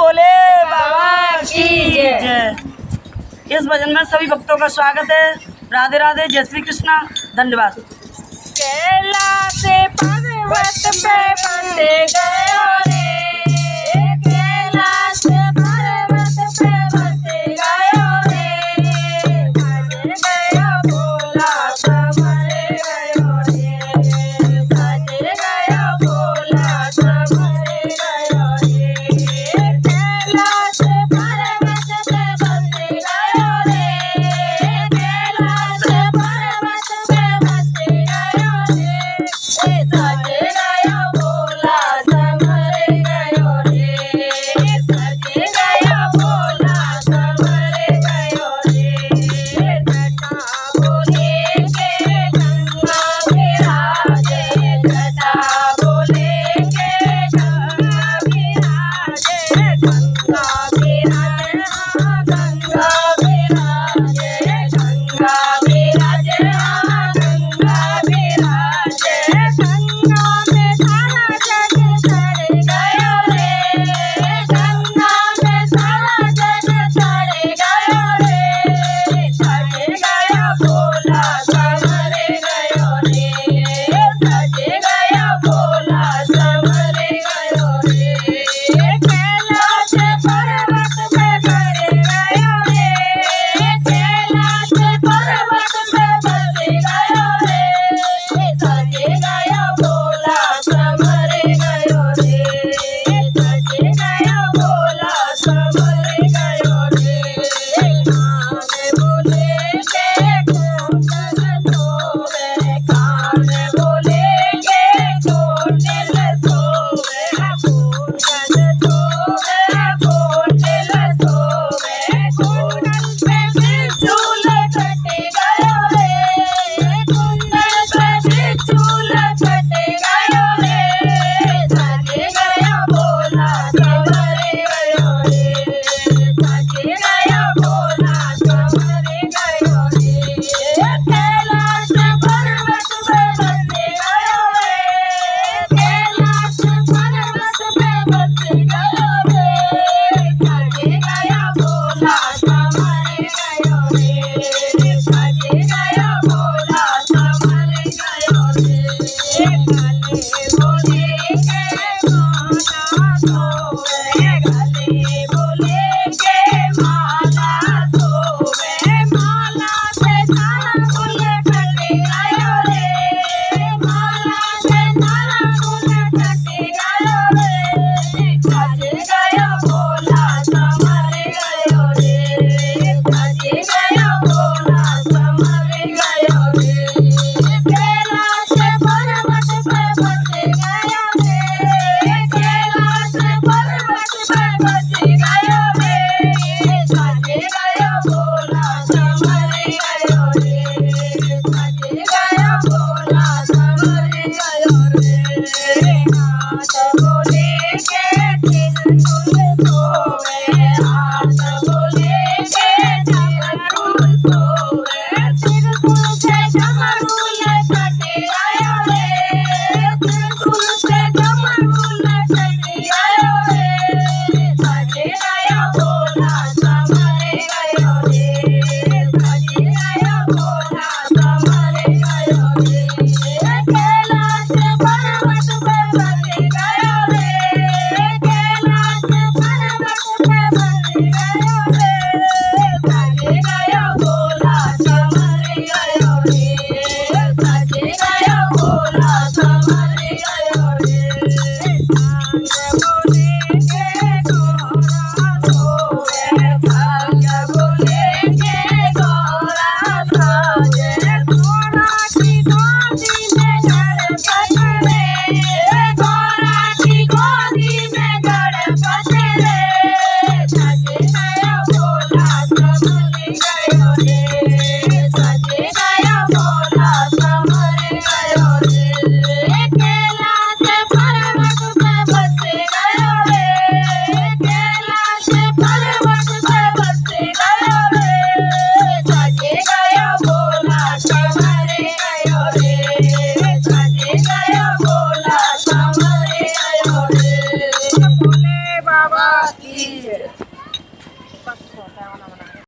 भोले बाबा की जय। इस भजन में सभी भक्तों का स्वागत है। राधे राधे, जय श्री कृष्णा, धन्यवाद। कैलाश पर्वत पे बस गयो रे, कैलाश पर्वत पे बस गयो रे, सज गयो भोला समर गयो रे, सज गयो भोला समर गयो रे, कैलाश पर्वत पे बस गयो रे, कैलाश पर्वत पे बस गयो रे, सज गयो भोला समर की जय.